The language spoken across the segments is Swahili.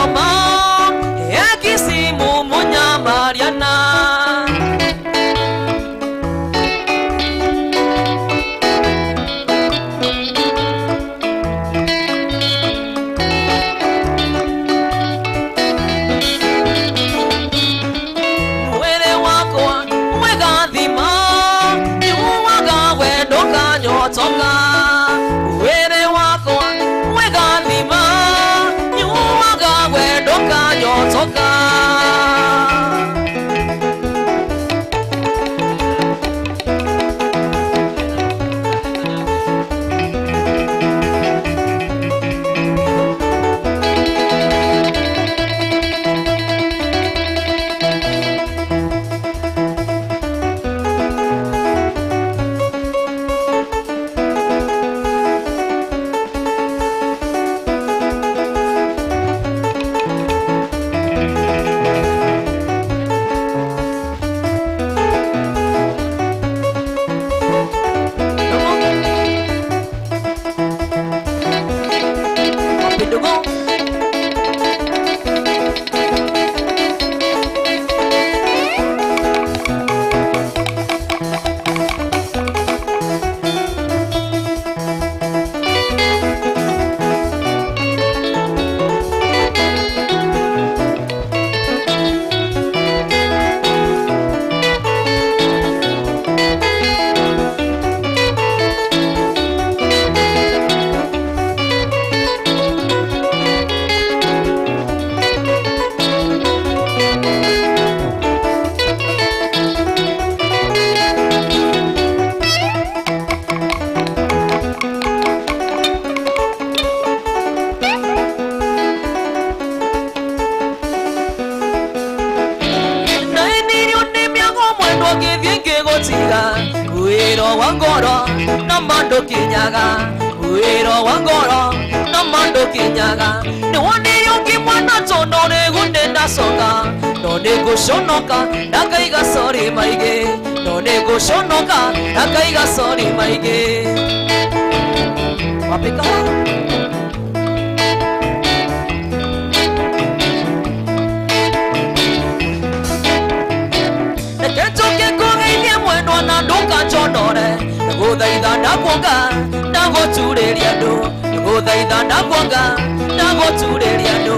Roma Ekisimu munya Mariana Mwere wako mwega dhima Nyuwaga wedoka nyotoka Mwere wako mwega dhima Nyuwaga wedoka nyotoka Uiro wangoro namando kinyaga Uiro wangoro namando kinyaga Ni wani yoki mwana tono ne gunde nasoka No ne gushonoka nakaiga sorry maige No ne gushonoka nakaiga sorry maige Wapika Godaida nakwonga nago tureriando Godaida nakwonga nago tureriando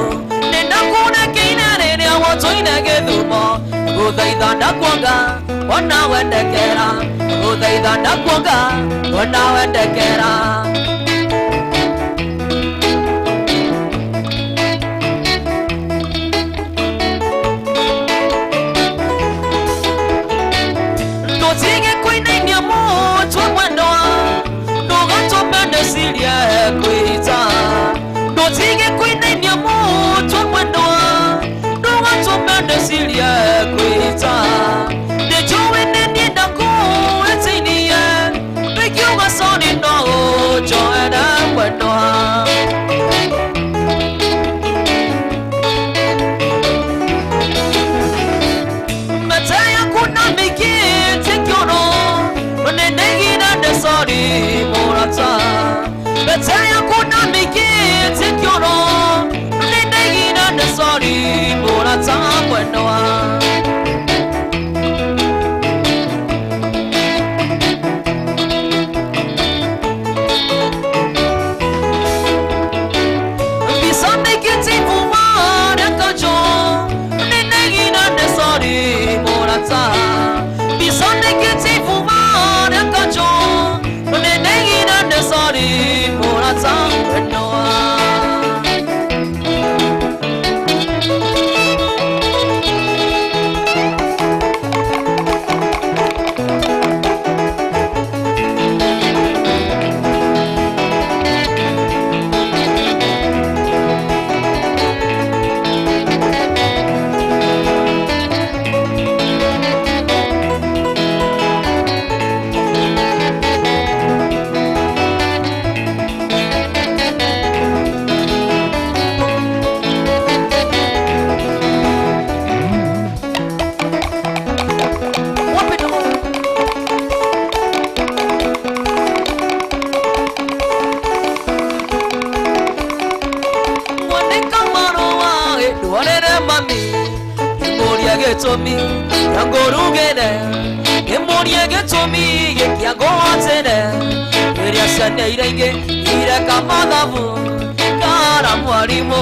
Nenda kune kinere ne awoto inege dumo Godaida nakwonga wana wendekera Godaida nakwonga wana wendekera Notige kwine nyamo Siria kuita Notige kwine nyamo Twamwendoa Nunga tumende Siria kuita Nejowe nendida ku Etinie Mekiunga soni no getomi yangorugene emonie getomi yakyagoatene eria sane irenge ireka madavu kara mwalimu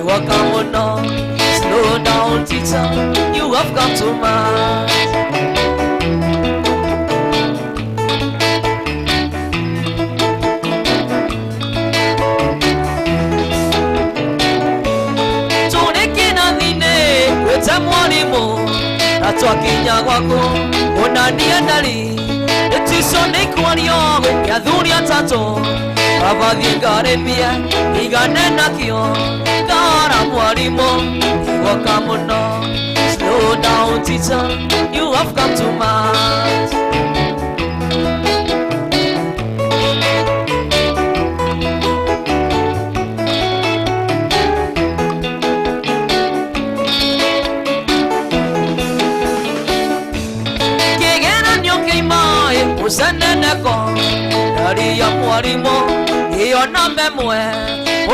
wakamono. Slow down teacher, you have come too much. Mwalimu atwakinya gwako onania ndari etiso nikuanio ya dhuria tatu abathie ngaremia igane nakio kara mwalimu waka muno. Slow down teacher, you have come too much. Useneneko dari ya mwalimu iyo na memwe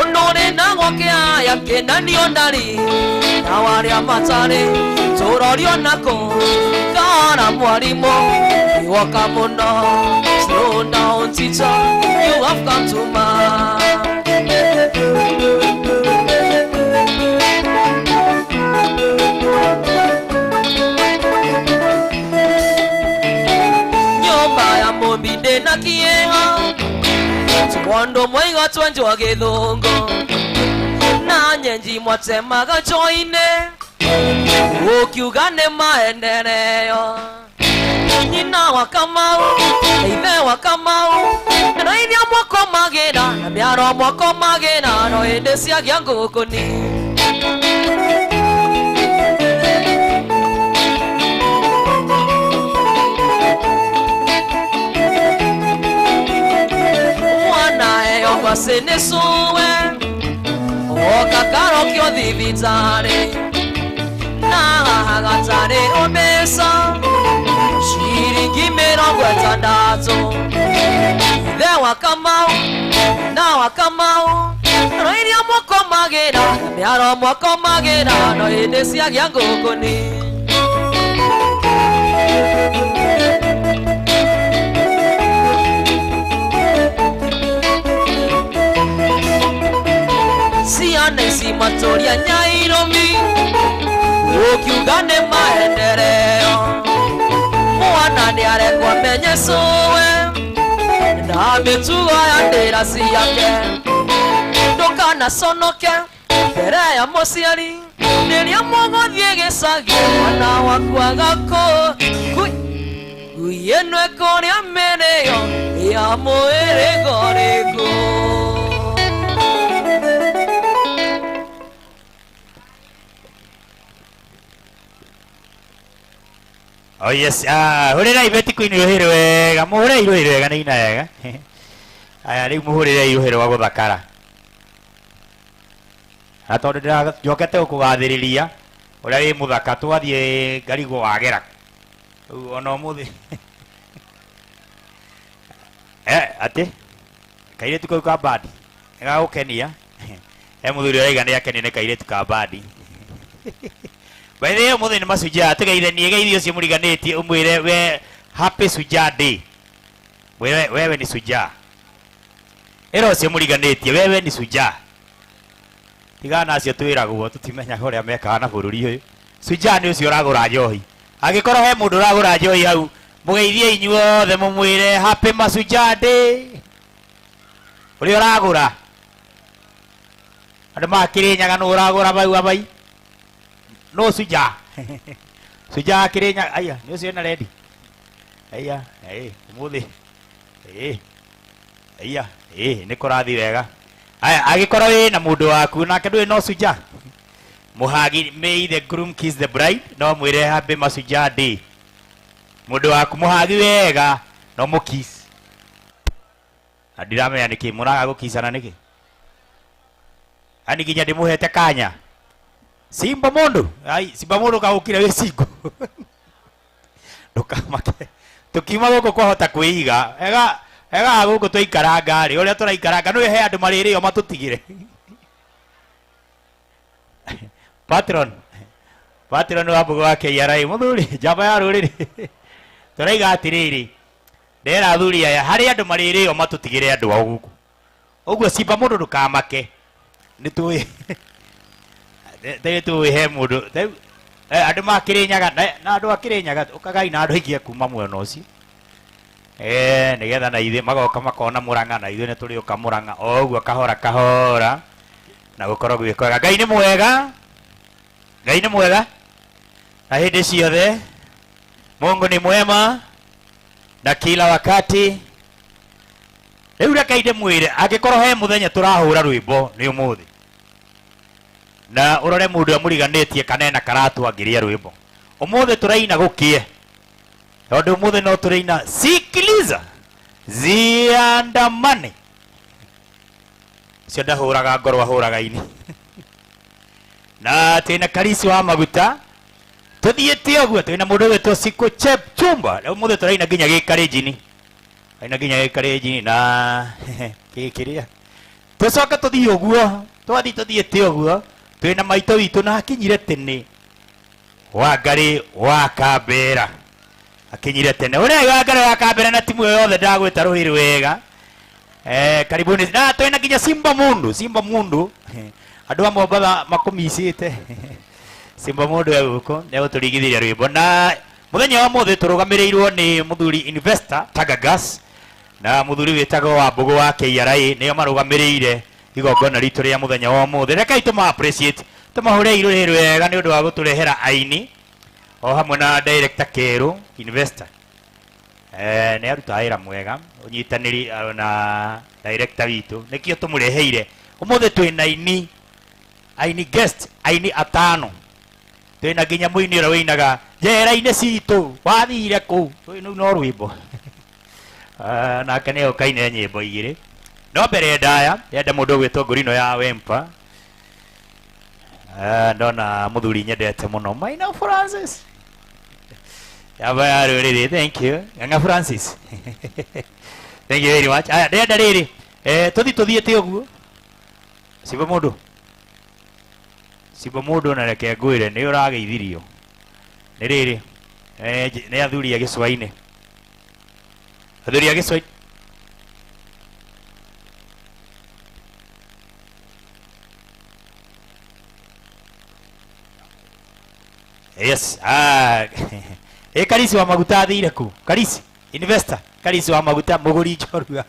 unone na ngokea ya kenani ondari na wari amatare torori onako kara mwalimu iwaka muno. Slow down teacher, you have come too much. Mbide na kieha Tuwando mwenga tuanjwa githungo Na nyenji mwatemaga choine Ukiugane maendeleo Nina wakamau Eithe wakamau Naini ya mwako magena Na miaro mwako magena No ende siagia ngukuni Sene suwe Okakaro kyo dhivitare Na hagatare omesa Shiringi mirongo itandatu Ithe wakamau Na wakamau Noini ya mwako magena Miaro mwako magena No ende siagia ngukuni Sianesi matoria nyairomi Ukiugane maendeleo Mwana ni arekwa menye suwe Na metuwa ya ndirasi yake Ndokana sonoke Mbere ya mosiari Niria mongo dhiegecage Mwana wakwa gako Guyenwe kore ameneyo Ya moere gorego. Oh yes, hurira ibeti kuini ruhiro wega, muhure iruhiro wega ni ina wega. Aya riu muhurire iruhiro wa guthakara. Na tondu ndira njokete gukugathiriria uria wi muthaka twathie ngarigo wagera. Riu ona umuthi. Ati kairetu kau ka badi. Ega gukenia. Muthuri oiga ni akeni ni kairetu ka badi. Baithe umuthi ni masuja tugeithanie geithio cio muriganĩtie umwire we happy suja day. Wewe ni suja. Ero cio muriganĩtie wewe ni suja. Tigana acio twiragwo tutimenya uria mekaga na bururi uyu. Suja ni ucio uragura njohi. Agikorwo he mundu uragura njohi hau mugeithie inyuothe mumwire happy masuja day. Uri uragura. Andu makirinyaga no uragura bau abai. No suja. Suja kirenya aya ni ucio na ready. Aya muthi. Aya ni kurathi wega. Aya agikorwo we na mundu waku nake ndui no suja. Muhagi may the groom kiss the bride no mwire happy masuja day. Mundu waku muhagi wega no mukiss. Adirame niki muraga gukisana niki. Ani ginya ndimuhete kanya. Simba mundu ai simba mundu kaukira we singo ndukamake tukima guko kwahota kuiga ega guko twikaranga ri uria turaikaranga no he andu mariri o matutigire patron Patirano wa mbugu wa KRA muthuri jamba ya ruriri turaiga atiriri ndera athuri aya hari andu mariri o matutigire andu a guku uguo simba mundu ndukamake nitui tu he mundu andu makirinyaga na andu akirinyaga ukagai na andu aingi kuma mwena ucio nigetha na ithe magoka makona Murang'a na ithe nituri uka Murang'a o uguo kahora kahora na gukorwo gwikwega. Ngai ni mwega, Ngai ni mwega na hindi ciothe. Mungu ni mwema na kila wakati. Riu reke ndimwire angikorwo he muthenya turahura rwimbo ni umuthi na urore mundu amuriganitie kanena karatu angiria rwimbo umuthi turaina gukie tondu umuthi no turaina sikiliza ziandamane cio ndahuraga ngoro ahuraga ini na twina Karisi wa maguta tuthiete uguo twina mundu wetwo Siku Chepchumba umuthi turaina nginya gikarijini aina nginya gikarijini na kikiria tucoka tuthie uguo twathi tuthiete uguo twina maito witu na akinyire tene Wangari wa Kambera akinyire tene uria Wangari wa Kambera na timu yothe ndagwita ruhiri wega karibuni na twina nginya Simba Mundu andu amwe mbaga makumisite Simba Mundu eguko nego turigithiria rwimbo na muthenya wa mothe turugamirirwo ni muthuri investor Tagagas na muthuri witagwo wa mbugu wa KRA niyo marugamirire igongona ritu ria muthenya wa mothe. Reka ituma appreciate tumahure iruhiri wega ni undu wa guturehera aini o hamwe na director Keru investor ni aruta wira mwega unyitaniri na director witu nikio tumureheire umothe twina aini guest aini atano twina nginya muini ura winaga njera-ini citu wathire ku no rwimbo nake nĩ ũkaine nyĩmbo igĩrĩ no mbere ndaya yenda mũndũ ũgwĩtwo Ngũrino ya Wempa ndona mũthuri nyendete mũno Maina Francis yaba ya rũrĩrĩ thank you Ng'ang'a Francis thank you very much ndenda rĩrĩ tuthiĩte ũguo Simba mũndũ na reke ngwĩre nĩ ũrageithirio nĩ rĩrĩ nĩ athuri a gĩcũa-inĩ athuri a gĩcũa yes Karisi wa maguta athire ku Karisi investor Karisi wa maguta mũgũri njorua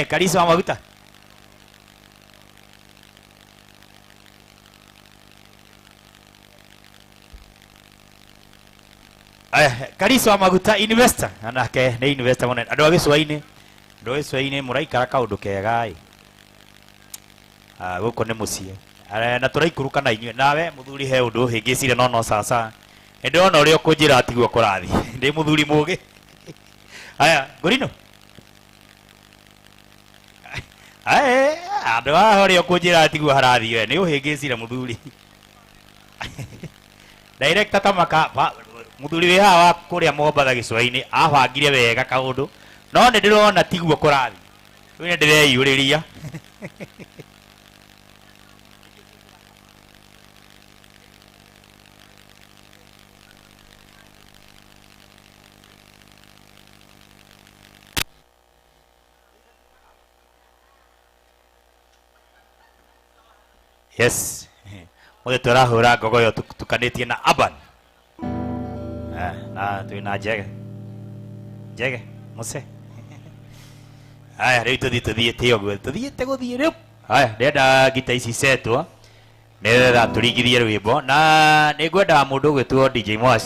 Karisi wa maguta Karisi wa maguta investor anake nĩ investor mũnene andũ a gĩcũa-inĩ mũraikara kaũndũ kega gũkũ nĩ mũciĩ na tũraikũrũka na inyuĩ nawe mũthuri he ũndũ ũhĩngĩcire no sasa ndĩrona ũrĩa ũkũnjĩra tiguo kũrathiĩ ndĩ mũthuri mũgĩ aya Ngũrino andũ haha ũrĩa ũkũnjĩra tiguo harathiĩ we nĩ ũhĩngĩcire mũthuri director Kamaka muthuri wi haha wa kuria Mombatha gĩcũa-inĩ abangire wega kaundu no nĩ ndĩrona tiguo kũrathi rĩu nĩ ndĩreiyũrĩria yes mothe tũrahũra ngogo yo tukanĩtie na Urban na twina njege muce aya rĩu tuthiĩte ũguo tuthiĩte gũthiĩ rĩu aya ndenda ngita ici cetwo nĩgetha tũringithie rwĩmbo na nĩ ngwenda mũndũ ũgwĩtwo DJ Mosh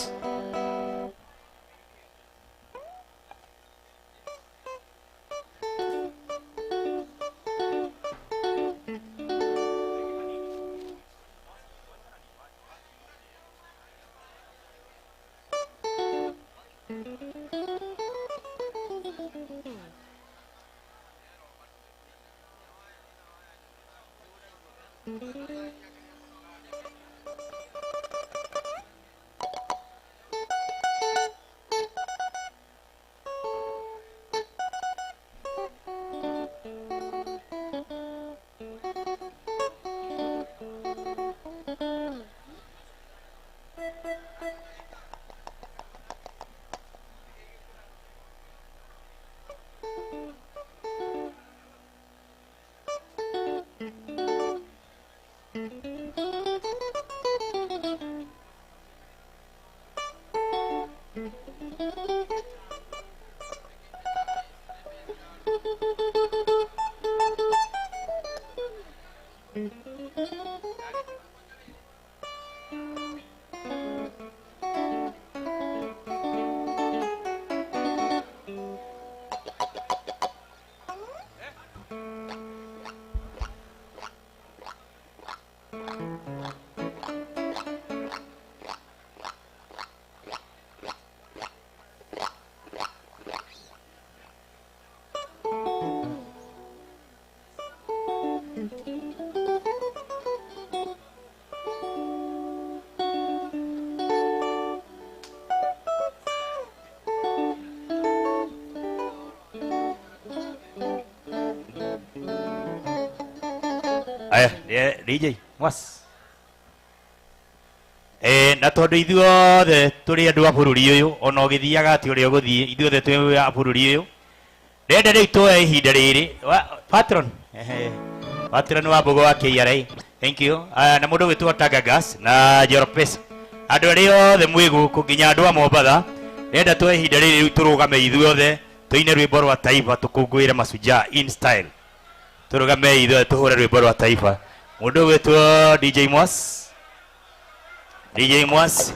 Aya, DJ, was. Na tondu ithuothe turi andu a bururi uyu ona ugithiaga ati uria uguthii ithuothe turi a bururi uyu ndenda riu tuoe ihinda riri patron patron wa Mbogo wa KRA, thank you. Na mundu witwa Tagagas na Joropesa andu aria othe mwi guku nginya andu a Mombatha ndenda tuoe ihinda riri riu turugame ithuothe tuine rwimbo rwa taifa tukungwire mashujaa in style. Turugame ithuothe tuhure rwimbo rwa taifa. Mundu witwa DJ Mwas, DJ Mwas.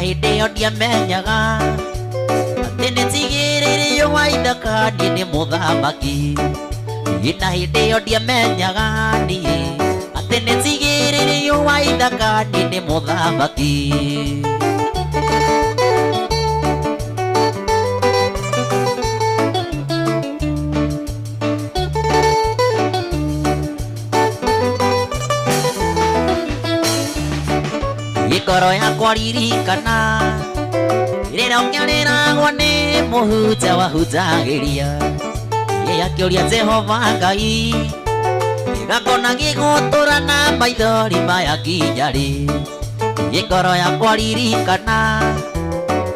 Hideo ndiamenyaga ati nitigiririo waithaka ni muthamaki ina hideo ndiamenyaga ni ati nitigiririo waithaka ni muthamaki Ngoro yakwa ririkana rĩrĩa ũkĩarĩragwo nĩ mũhunjia wahunjagĩria akĩũria Jehova Ngai gĩgakona gĩgũtũra na maithori maya nginya rĩ ngoro yakwa ririkana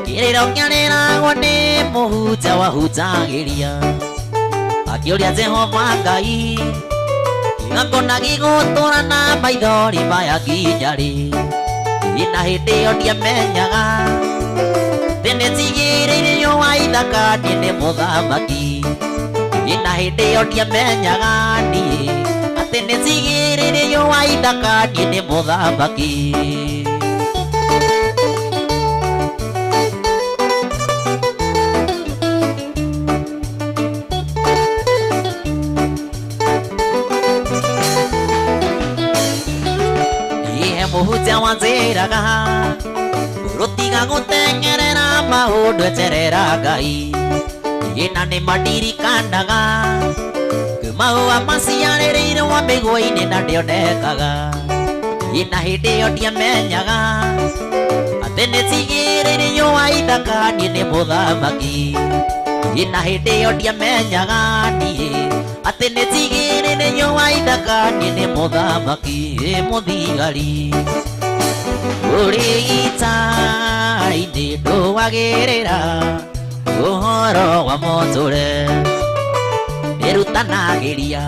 rĩrĩa ũkĩarĩragwo nĩ mũhunjia wahunjagĩria akĩũria Jehova Ngai gĩgakona gĩgũtũra na maithori maya nginya rĩ ina hideo ndiamenyaga nĩtigĩrĩirio waithaka nĩ mũthamaki ina hideo ndiamenyaga atĩ nĩtigĩrĩirio waithaka nĩ mũthamaki wanziraga rutiga gutengerera maundu eterera Ngai ina ni madirikanaga maua maciarĩrĩirwo mĩgũa-inĩ na ndĩonekaga ina hĩndĩ ĩyo ndiamenyaga atĩ nĩcigĩrĩrĩirwo wa ithaka niĩ nĩ mũthamaki ina hĩndĩ ĩyo ndiamenyaga niĩ atĩ nĩcigĩrĩrĩirwo wa ithaka niĩ nĩ mũthamaki mũthigari ũrĩ ita-inĩ ndũagĩrĩra ũhoro wa mũtũre nĩrutanagĩria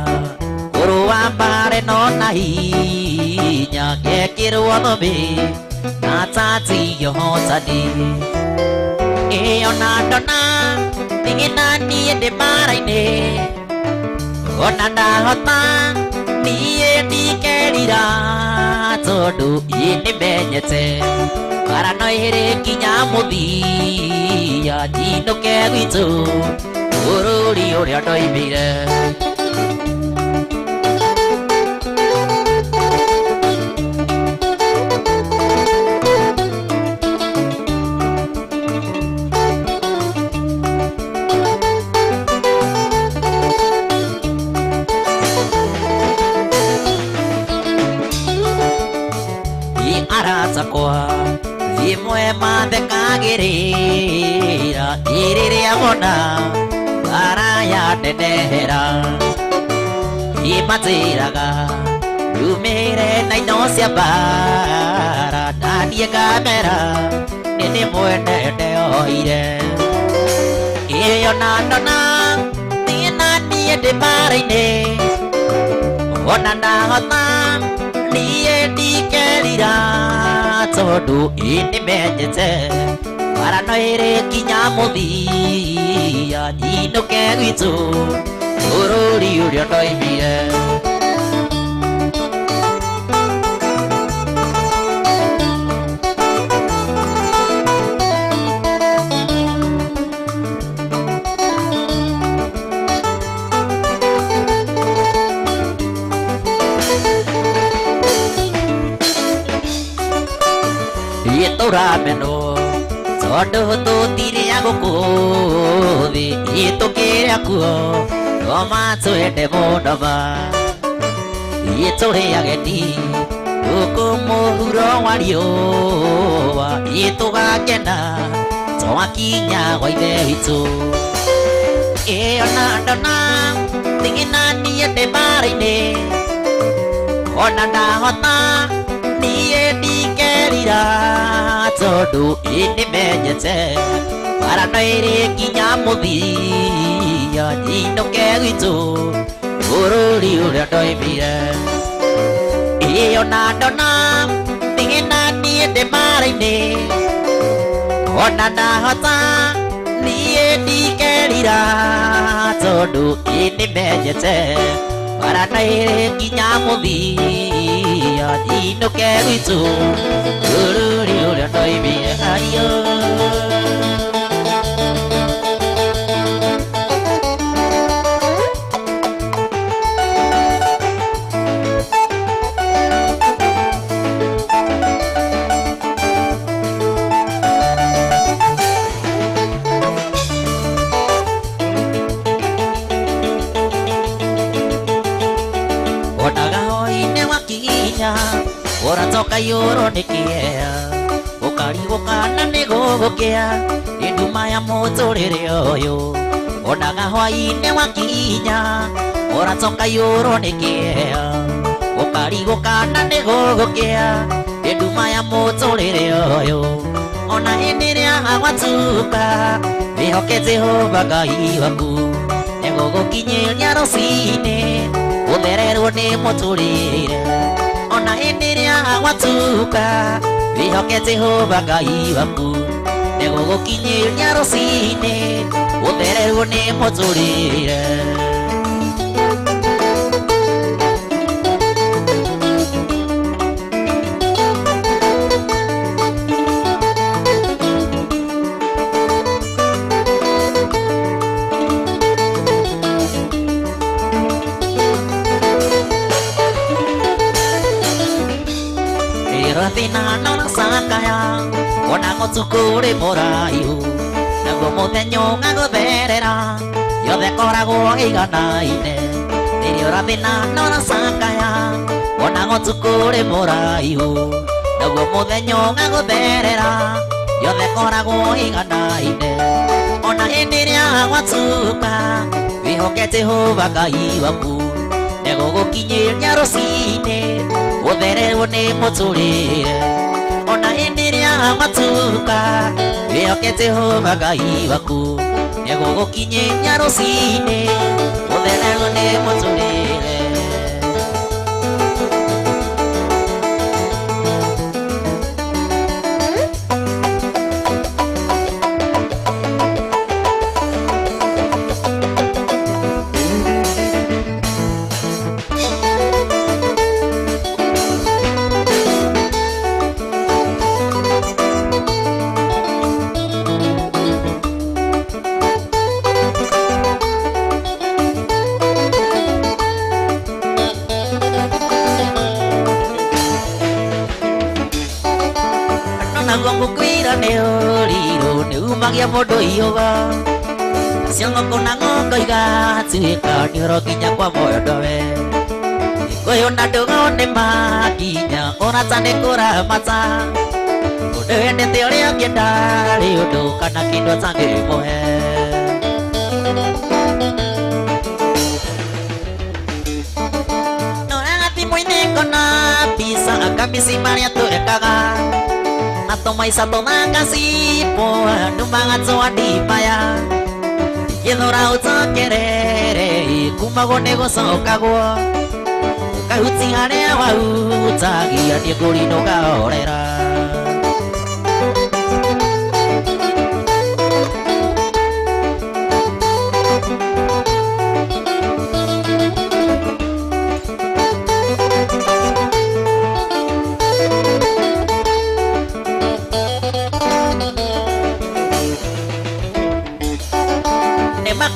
kũrũa mbare no na hinya ngekĩrwo thũmbĩ na tati yohotani ĩyo na ndona thigina niĩ ndĩ mbara-inĩ ona ndahota niĩ ndikerira tondũ ĩ nĩmenyete mbara no ĩrĩ kinya mũthia njinũke gwitũ bũrũri ũrĩa ndoimire aratakwa rimwe mathekagĩrĩra rĩrĩa mona mbara yandenehera imatĩraga nyumĩre na ino cia mbara naniĩ ngamera nĩ mwendete oire ĩyo na ndona thiĩ na niĩ ndĩ mbara-inĩ ona ndahota niĩ ndikerira tondũ ĩ nĩmenyete mbara no ĩrĩ kinya mũthia njinũke gwitũ bũrũri ũrĩa ndoimire tũramenwo tondũ tũtirĩa gũkũ thĩ tũkĩrĩa kuo no matwende mũno ma tũrĩage ni gũkũ mũhuro wa riũa tũgakena twakinya gwa ithe witũ ĩyo na ndona thigina niĩ ndĩ mbara-inĩ ona ndahota niĩ ndikerira tondũ ĩ nĩmenyete mbara no ĩrĩ kinya mũthia njinũke gwitũ bũrũri ũrĩa ndoimire ĩyo na ndona thigina niĩ ndĩ mbara-inĩ ona ndahota niĩ ndikerira tondũ ĩ nĩmenyete mbara no ĩrĩ kinya mũthia njinũke gwitũ bũrũri ũrĩa ndoimire ayo ũratoka yũrũ nĩ kĩea ũkarigũkana nĩ gũgũkĩa nĩ nduma ya mũtũrĩre ũyũ onaga hwaĩ-inĩ wakinya ũratoka yũrũ nĩ kĩea ũkarigũkana nĩ gũgũkĩa nĩ nduma ya mũtũrĩre ũyũ ona hĩndĩ ĩrĩa gwatuka wĩhoke Jehova Ngai waku nĩ gũgũkinyĩria rũcinĩ ũthererwo nĩ mũtũrĩre ona hĩndĩ ĩrĩa gwatuka wĩhoke Jehova Ngai waku nĩ gũgũkinyĩria rũcinĩ ũthererwo nĩ mũtũrĩre thĩna ngũtukũrĩ mũraihu naguo mũthenya ũngagũtherera yothe koragwo ĩiganaine rĩrĩa ũrathĩna na ũracakaya ona ngũtukũrĩ mũraihu naguo mũthenya ũngagũtherera yothe koragwo ĩiganaine ona hĩndĩ ĩrĩa gwatuka wĩhokete Jehova Ngai waku negũgũkinyĩria rũcinĩ ũthererwo nĩ mũtũrĩre ona hĩndĩ ĩrĩa gwatuka wĩhokete Jehova Ngai waku negũgũkinyĩria rũcinĩ ũthererwo nĩ mũtũrĩre magia mũndũ iyũga cio ng'oko na ng'ongo igatuĩka nĩũrokinya kwa mũndũwe Gĩkũyũ na ndũgũ nĩ makinya ũrata nĩ kũramata mũndũ wendete ũrĩa ũngĩenda rĩ ũndũ kana kĩndũ atangĩmũhe noraga thimũ-inĩ ngona mbica kambici marĩa tũrekaga na tũmaica tũthangacipwo andũ magatwandimaya gĩthũra ũtokerere kumagwo nĩ gũcokagwo ũkahuti harĩa wahutagia nĩ ngũrino ũkahorera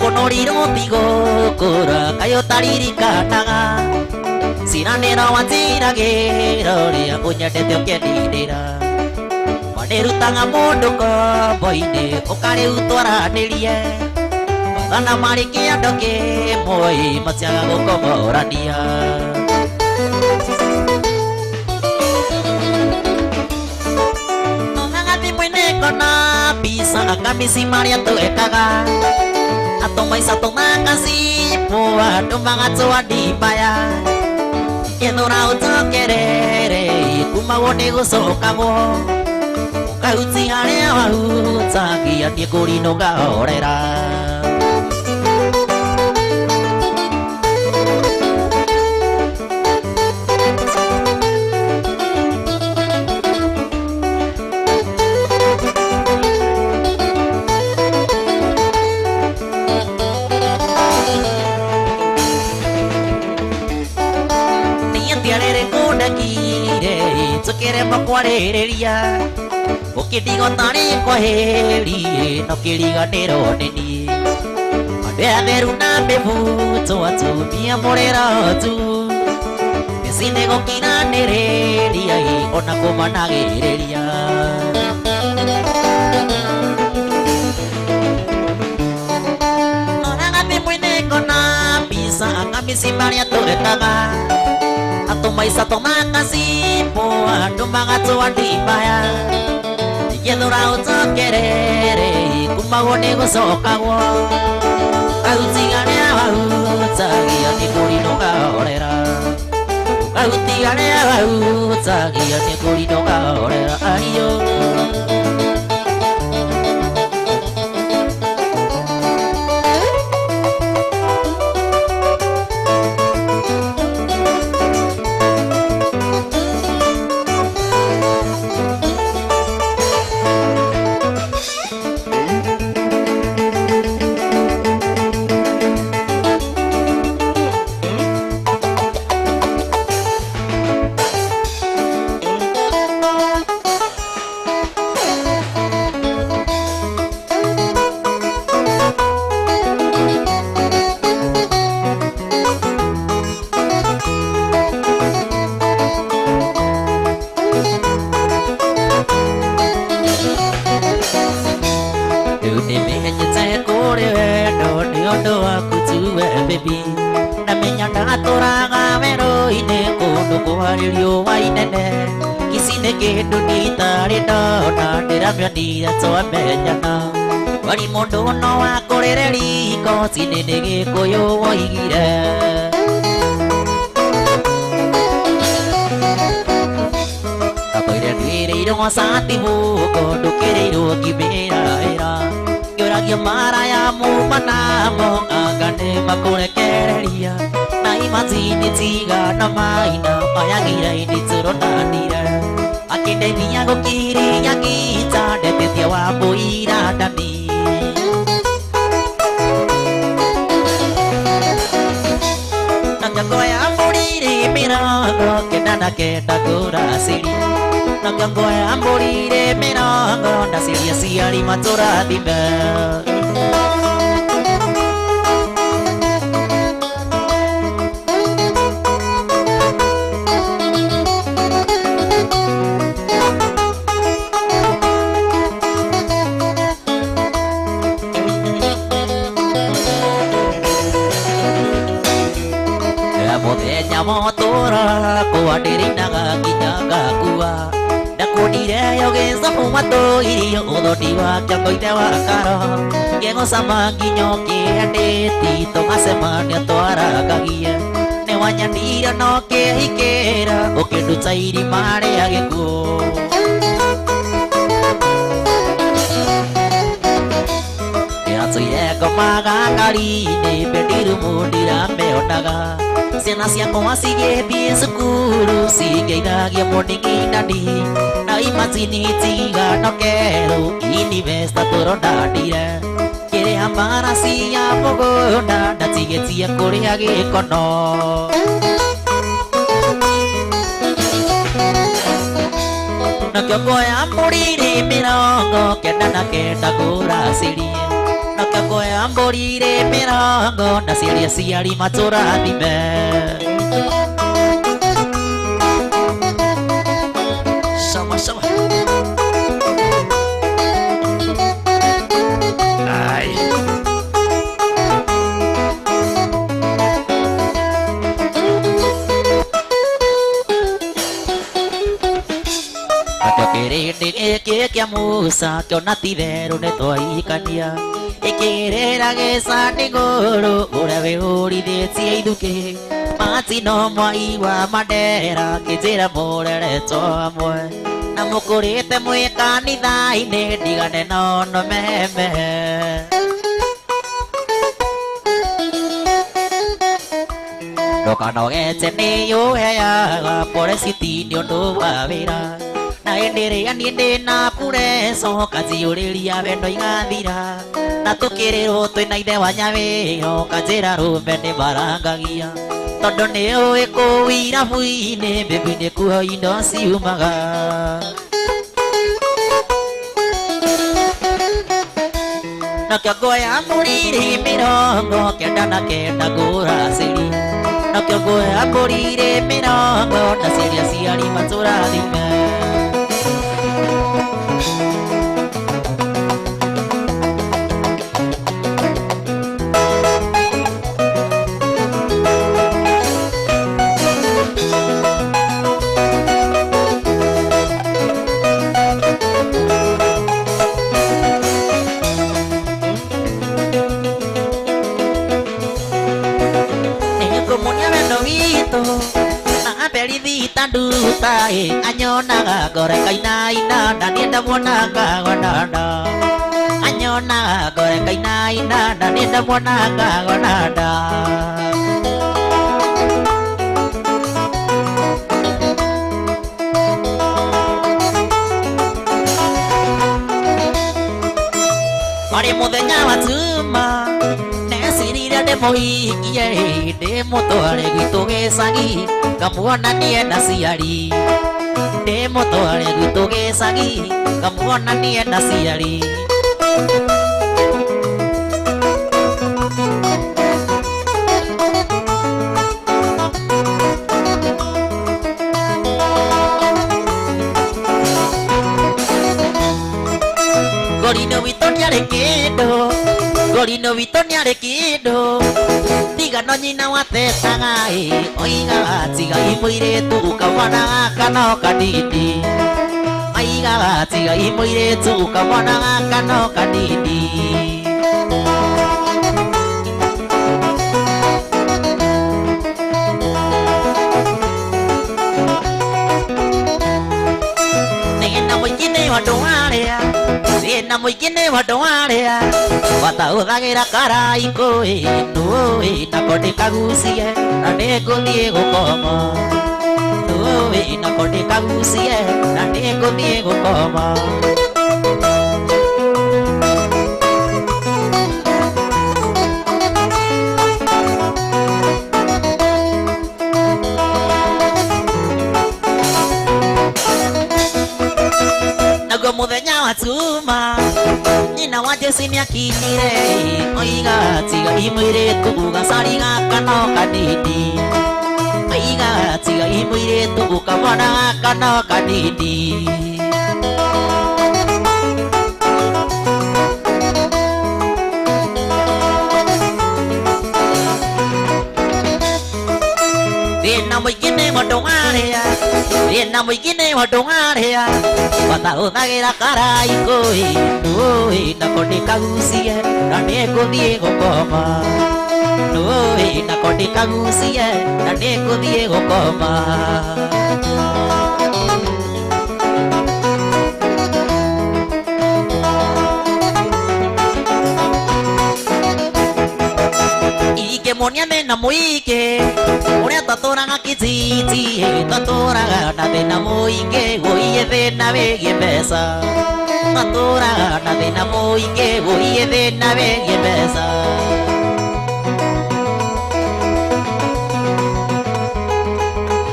Konorirwo thigũkũra kaĩ ũtaririkanaga ciranĩro watiragĩra ũrĩa ũnyendete ũkĩendinĩra wanĩrutaga mũndũ kombo-inĩ ũkarĩu twaranĩrie mathana marĩ kĩando kĩmwe matiaga gũkomorania nonaga thimũ-inĩ ngona mbica kambici marĩa twekaga atomaica tũthangacipwo andũ magatwandimaya gĩthũra ũtokerere kumagwo nĩ gũcokagwo ũkahuti harĩa wahutagia nĩ ngũrino ũkahorera tukiremwo kwarĩrĩria ũkĩndigo tarĩ kwaheri no kĩriganĩro nĩ niĩ andũ atheru na mĩbuto atumia mũrĩrotu mĩciĩ-inĩ gũkiranĩrĩria ona kũmanagĩrĩria noraga thimũ-inĩ ngona mbica kambici marĩa tũrekaga atomaica tũthangacipwo andũ magatwandimaya gĩthũra ũtokerere kumagwo nĩ gũcokagwo kahuti harĩa wahutagia nĩ ngũrino ũkahorera kahuti harĩa wahutagia nĩ ngũrino ũkahorera aiyo wendo ni undu waku tuwe baby namenya ndatũraga werũ-inĩ kũndũ kwarĩ riũa inene ici nĩ kĩndũ gĩtarĩ ndona ndĩramĩonire twamenyana wari mũndũ no wakũrĩre riko cini nĩ gĩkũyũ woigire ndakoire ndwĩrĩirwo cati mũko ndũkĩrĩirwo ngimĩraĩra ngĩũragia mara ya muma namo anga nĩ makũrekereria na imazini tigana maina mayagire-inĩ tũronanire akĩndeithia gũkiria ngita ndetetie wa mũira ndani na ngako ya mbũrire mĩrongo kenda na kenda kũracĩria na ngako ya mbũrire mĩrongo ndaciria ciari matũrathime motora kũandĩrĩnaga nginya ngakua ndakuonire yogĩcobu matũirio ũthoni wa kĩongo ithe wa karo ngĩgũcama nginya ũkĩendĩti tũgacemania twaragagie nĩ wanyanire no kĩhikĩra ũkĩnduta irima rĩa gĩkuũ ndĩratũire ngomaga ngari-inĩ mbendirumu ndiramĩonaga ciana ciakwa cigĩthiĩ cukuru cingĩithagia mũnding'i ndandi na imacini tigano kerũ inivesta tũronanire kĩrĩa maraci ya mũgũnda ndatigĩtie kũrĩa gĩkono nakĩo kuoya mbũrire mĩrongo kenda na kenda kũracĩrie nakĩo kuoya mbũrire mĩrongo ndaciaria ciari matũrathime Sama sama. Ai. nakĩo kĩrĩndĩ gĩkĩ kĩa Musa kĩona ti therũ nĩ twaikania ĩkĩrĩra gĩcani gũrũ ũrĩa wĩhũrithĩtie ithukĩ matino mwai wa mandera kĩnjĩra mũreretwo hamwe na mũkũrĩte mwĩ kanitha-inĩ ndigane nono meme ndokanogete nĩyũheaga poreciti nĩ ũndũ wa wĩra na hĩndĩ ĩrĩa niĩ ndĩna pureco kanjiyũrĩria wendo igathira na tũkĩrĩrwo twĩna ithe wa nyawĩyo kanjĩra rũme nĩ marangagia tondũ nĩ ũĩ kũu irabu-inĩ mbĩmbi nĩ kuo indo ciumaga nakĩo nguoya mbũrire mĩrongo kenda na kenda kũracĩri nakĩo nguoya mbũrire mĩrongo ndaciaria ciari matũrathime Tandutai anyonaga gore kainaina na nienda mwonaga wanada anyonaga gore kainaina na nienda mwonaga wanada Ori muthenya wa tuma nesirire ndĩmũhikie ndĩmũtware gwitũ gĩcagi ngamuonanie na ciari ndĩmũtware gwitũ gĩcagi ngamuonanie na ciari Gorino witũ ndiarĩ kĩndũ Torino Vitonia de Kido Tiga no nyina watetaga Oigaga tiga imuire tu kamwana kano kadidi Oigaga tiga imuire tu kamwana kano kadidi Nena mwikine wadoarea Watauhagira karaiko Nui nakode kagusie Naneko diego koma Nui nakode kagusie Naneko diego koma Muthenya wa tuma nyina wa Jesi nĩakinyire oiga tiga imwire kuga sari gaka no kanini oiga tiga imwire tu kamwana gaka no kanini Nena mwikine wadoarea Nena mwikine wadoarea Watauhagira karaiko Nui nakode kagusie Naneko diego koma Nui nakode kagusie Naneko diego koma Ike monia nena muike Uria tatoraga kititi Tatoraga na thina muike Goie thina wegie mbeca Tatoraga na thina muike Goie thina wegie mbeca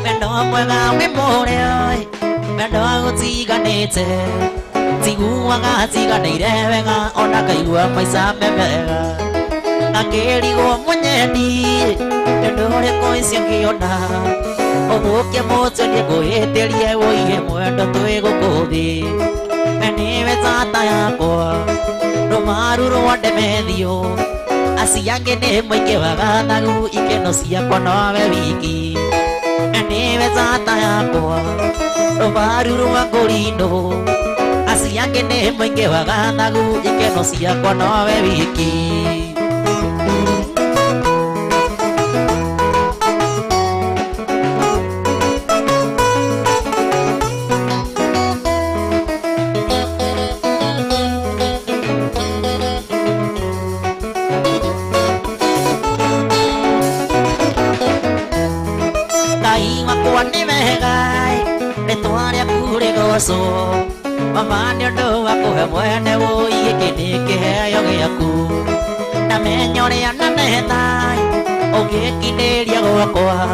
Wendo mwega wi muria Wendo gutiganite Tiguaga tiganeire wega Ona kaigua maica memega Akerigo mwenyeni Ndore koisio kiona Obuke moto niego etelie Oige mwendo tuego kuthi Meniwe tata yakwa Romaru wande medio Asiange ne mwike wagathagu Ikeno siakwa nowe wiki Meniwe tata yakwa Romaru wakorindo Asiange ne mwike wagathagu Ikeno siakwa nowe wiki Mama nyondo wakuhe mwene woiye kini kiheyo giaku na menyorea na nethai ugikiniria gwakwa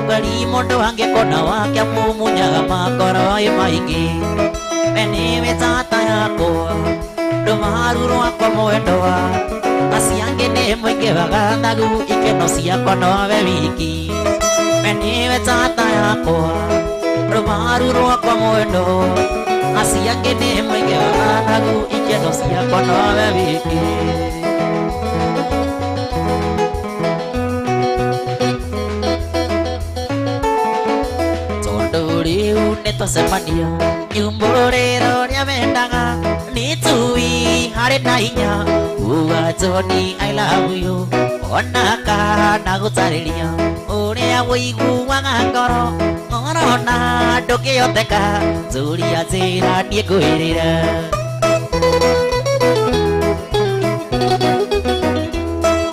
ngari mundu angikona wake mumunyaga makoro maingi we niwe tata yakwa rumaru rwakwa mwendwa asiange ni mwingi wagathagu ikeno ciakwa nowe wiki we niwe tata yakwa rumaru rwakwa mwendwa Asiange ni mwingi wagathagu ikeno ciakwa nowe wiki Tondu riu nitwacemania nyumbũrĩro rĩa mendaga nĩ tui harĩ na hinya kuga Johnny I love you ona kana gũtarĩria ũrĩa wũiguaga ngoro Ona ndũkĩhoteka Zuria njĩra niĩ ngwĩrĩra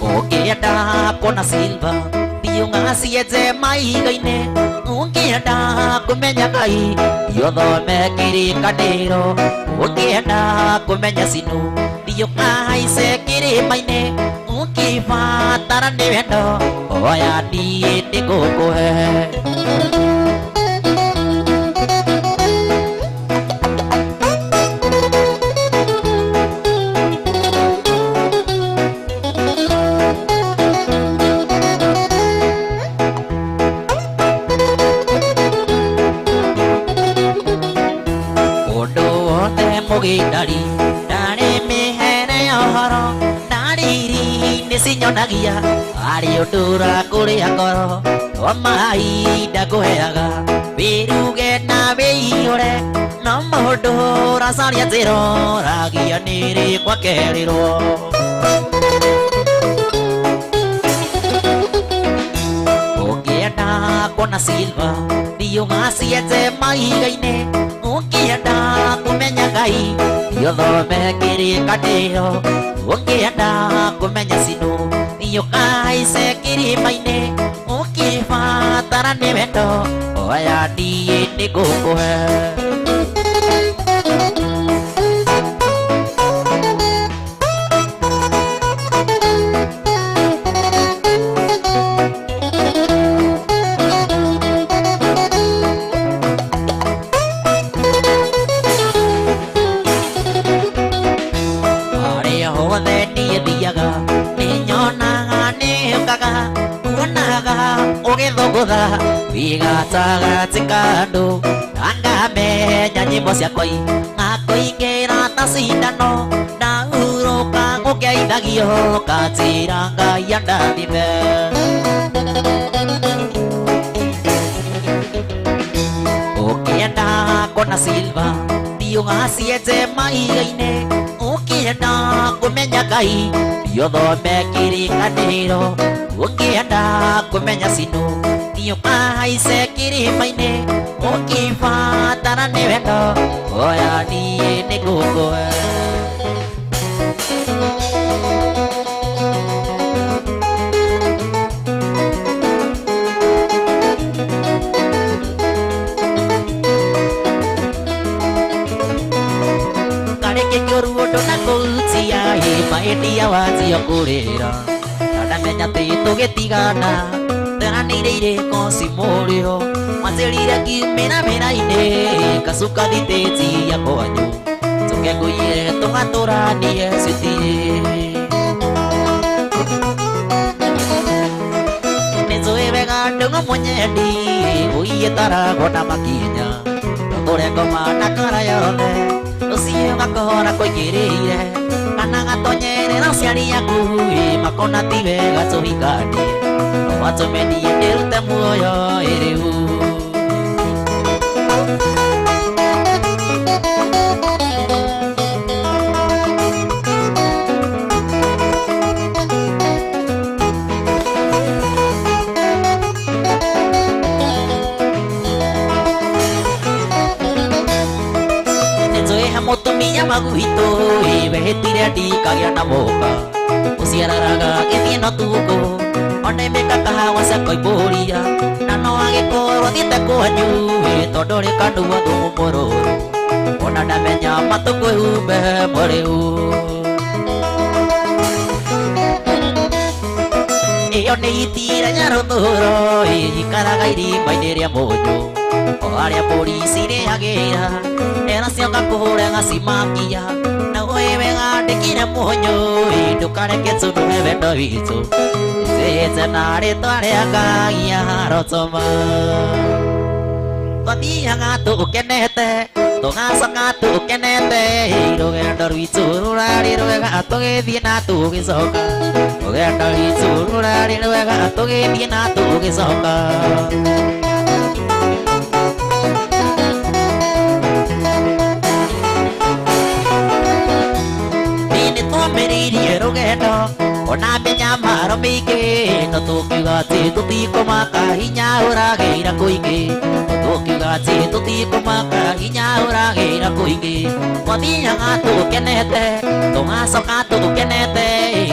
Ũngĩenda kuona Silva thiĩ cienje mahiga-inĩ Ũngĩenda kũmenya Ngai thiĩ ũthome kĩrĩkanĩro Ũngĩenda kũmenya Sinu thiĩ ũkahaice kĩrĩma-inĩ Ũngĩbatara nĩ wendo oya niĩ nĩngũkũhe Mugidari, dari mihere ohoro, dari nĩcinyonagia arĩ ũndũ ũrakũrĩa ngoro o mahinda ngũheaga wĩruge na wĩihũre no mũndũ ũracaria njĩra ũragia nĩrĩ kwakerĩrwo ũngĩenda kuona silva thiũgaciete mahiga-inĩ ũngĩenda kũmenya Ngai thiũthome kĩrĩkanĩro ũngĩenda kũmenya Sino thiũkahaice kĩrĩma-inĩ ũngĩbatara nĩ wendo oya niĩ nĩngũkũhe ũgĩthũngũtha wĩgatagatĩ kandũ ndangamenya nyĩmbo ciakwa ngakũingĩra ta cindano ndahurũka ngũgeithagio kanjĩra Ngai andathime ũkĩenda kuona silva thiũgaciete mahiga-inĩ ũkĩenda kũmenya Ngai thiũthome kĩrĩkanĩro ũngĩenda kũmenya Sino thiũkahaice kĩrĩma-inĩ ũngĩbatara nĩ wendo oya niĩ nĩngũkũhe kareke kĩũru ũndũ na kũhutia mahĩndia wanjia kũrĩra ndamenya atĩ tũgĩtigana tũranĩire irĩko cimũrĩo manjĩrire ngiumĩra wĩra-inĩ ngacuka thitĩnji ya kwanyu tũke ngũire tũgatũranie citirĩ nĩnjũĩ wega ndũng'o mũnyendi ũigĩtaragwo na makinya tũtũre ngoma na kara yothe rũciũ gakora kũingĩrĩire kana gatonyerera ciari yaku makona ti wega tũhikanie no watũmenie ndĩrute muoyo ĩrĩu mũtumia maguitũ wehĩtire ndikagĩa na mũka ũciararaga gĩthiĩ no tugo onemeka kahawa cia koimbũria na no agĩkorwo thiĩte kwanyu tondũ rĩ kandua thumu mũrũrũ ona ndamenya matũkwĩhumbe mũrĩu ĩyo nĩ itire rũthũro ikaraga irima-inĩ rĩa mũnyũ o harĩa mbũri cirĩagĩra era cioka kũhũre gacimakia naguo wega ndĩkire mũnyũ ndũkareke tũndũhe wendo witũ ĩtĩte na rĩtwa rĩa Ngai arotoma twathiaga tũkenete tũgacoka tũkenete rũgendo rwitũ rũrarĩ rwega tũgĩthiĩ na tũgĩcoka rũgendo rwitũ rũrarĩ rwega tũgĩthiĩ na tũgĩcoka nĩtwambĩrĩirie rũgendo ona menya maro mĩingĩ no tũkiuga atĩ tũtikũmaka hinya ũragĩra kũingĩ tũkiuga atĩ tũtikũmaka hinya ũragĩra kũingĩ twathiaga tũkenete tũgacoka tũkenete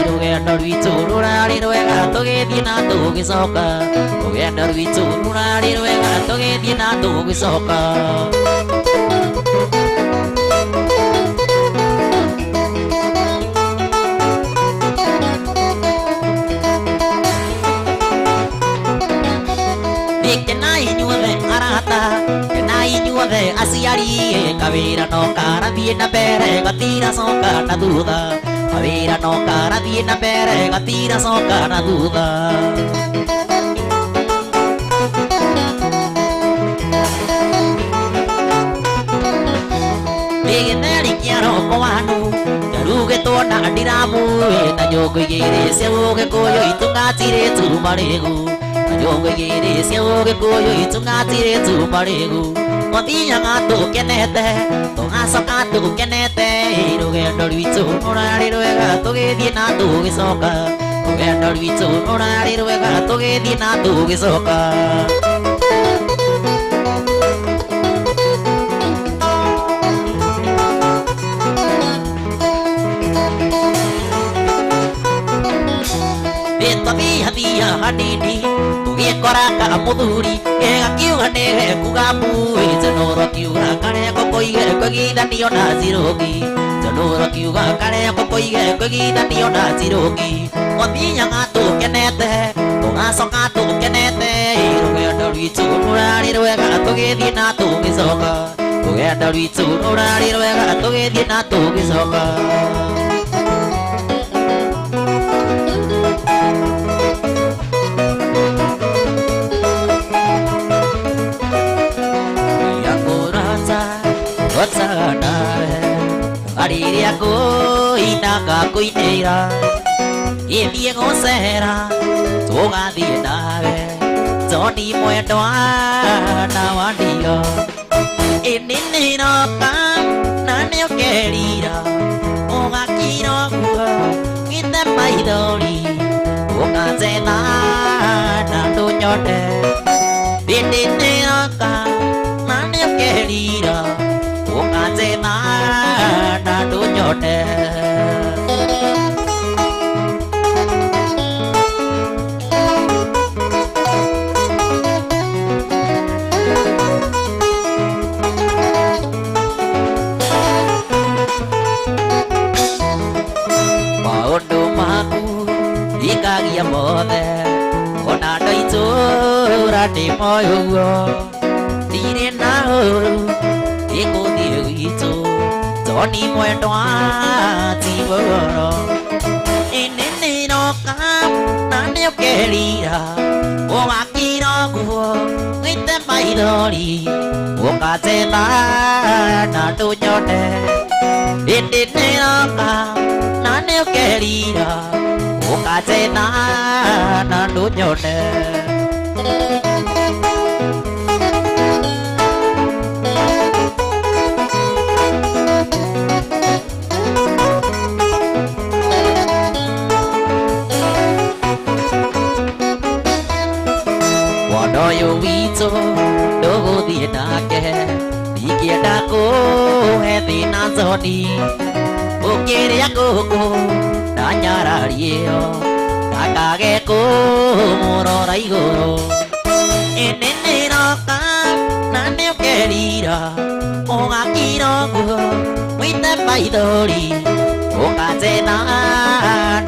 rũgendo rwitũ rũrarĩ rwega tũgĩthiĩ na tũgĩcoka rũgendo rwitũ rũrarĩ rwega tũgĩthiĩ na tũgĩcoka inyuothe aciari kawĩra no karathiĩ na mbere gatiracoka na thutha kawĩra no karathiĩ na mbere gatiracoka na thutha gĩtheri kĩa roko wanu ndarugĩtwo na ndiramu na Nyoko igere seoge koyo itungatire tumaregu Nyoko igere seoge koyo itungatire tumaregu Mothinya ngatu kenete Tungacoka tukenete Rugendo rwitu rurari rwega tugithie na tugicoka Rugendo rwitu rurari rwega tugithie na tugicoka Thia hanini tugikoraga muthuri gakiuga nĩ kugamu njonoro kiuga kareko koige kwĩgithanio na cirogi njonoro kiuga kareko koige kwĩgithanio na cirogi Mothinya tukenete tugacoka tukenete rugendo rwitu rurari rwega tugithie na tugicoka rugendo rwitu rurari rwega tugithie na tugicoka Arire ako inaka kuinera Ithie gũcera tũgathiĩ nawe Toni mwendwa na wandio Ini nĩroka na nĩũkerira Ũgakira ũguo gĩte maithori Ũkanjetha na ndũnyone Ini nĩroka na nĩũkerira Ũkanjetha na ndũnyone Maũndũ maku ikagia mothe Ona andũ itũũra ndĩmoĩ ũguo Ndirĩ na ũru Gĩkũthiĩ gwitũ Toni mwendwa ti goro Ini nĩroka na nĩũkerira Ũgakira ũguo gĩte maithori Ũkanjetha na ndũnyone Ini nĩroka na nĩũkerira Ũkanjetha na ndũnyone Ũyũ witũ ndũgũthiĩ nake Ingĩenda kũhe thĩna Johni Ũkĩrĩa ngũkũ na nyarari ĩyo Ndakage kũmũrora igũrũ Ini nĩroka na nĩũkerira Ũgakira ũguo wĩte maithori Ũkanjetha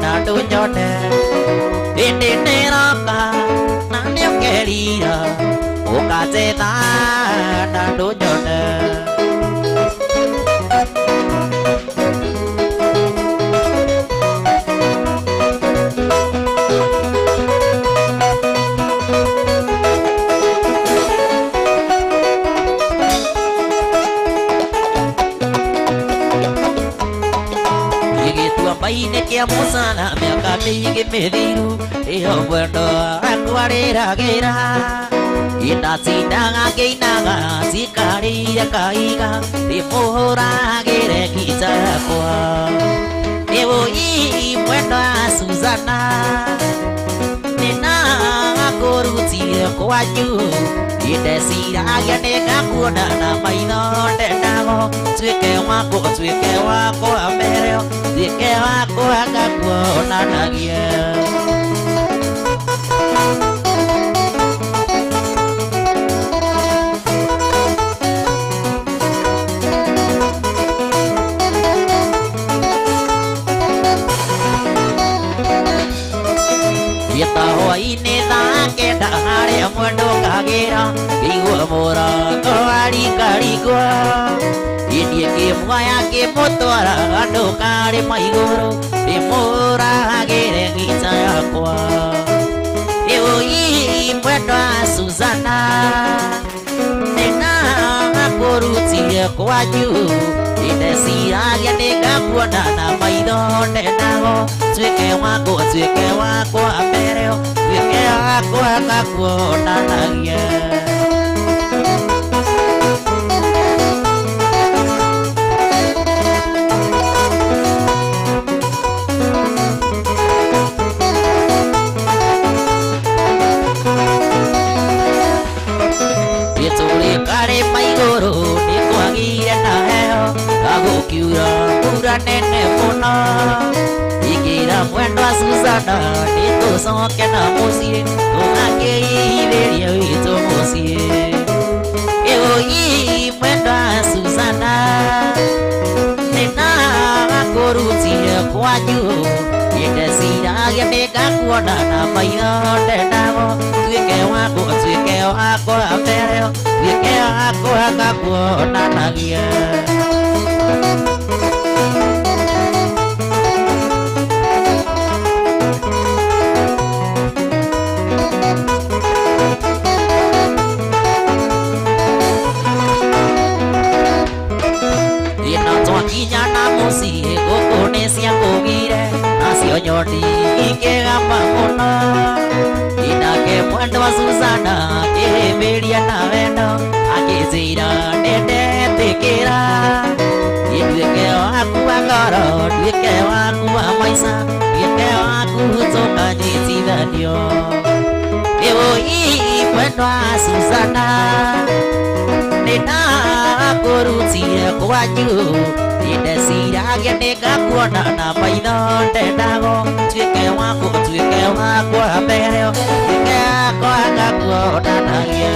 na ndũnyone Ini nĩroka Nĩũkerira ũkanjetha na ndũnyone Gĩgĩtua mbainĩ kĩa mũcana mĩaka mĩingĩ mĩthiru Ĩyo mwendo wakwa rĩragĩra Inacindaga ngĩinaga cikarĩire kaiga Ndĩmũhũragĩre ngica yakwa Nĩwũi mwendwa Suzana Nĩnakũrutire kwanyu Ndeciragia nĩngakuona na maitho ndendago Tuĩke wakwa mbere Tuĩke wakwa ngakuonanagia Hwaĩ-inĩ thaa kenda harĩa mwendwa ngagĩra Ngĩigua mũrango warikaringwo Indie ngĩmuoya ngĩmũtwara handũ karĩma igũrũ Ndĩmũragĩre ngica yakwa Nĩwũi mwendwa Suzana Nĩnakũrutire cia kwanyu indeciragia nĩ ngakuona na maitho ndenago tuĩke wakwa mbereo tuĩke wakwa ngakuonanagia Kare maiguru ni kwagire na heo agukiura mbura nene muno igira mwendwa Susana ni tucoke na mucii tugakĩihĩrĩria witũ mucii ĩũi mwendwa Susana nĩna gakũrutie kwanyu indeciragia nĩ ngakuona na maitho ndenago tuĩke wakwa mbereo tuĩke wakwa ngakuonanagia ĩno twakinya na mũciĩ ngũkũ nĩ ciakũgire nacio nyoni ikĩgamba mũno inake mwendwa Susana akĩhĩmbĩria na wendo akĩnjĩra nĩndetĩkĩra nduĩke waku wa ngoro nduĩke waku wa maica nduĩke waku tũkanyitithanio ĩũi mwendwa Susana nĩndakũrutie kwanyu indeciragia nĩ ngakuona na maitho ndenago tuĩke wakwa mbereo tuĩke wakwa ngakuonanagia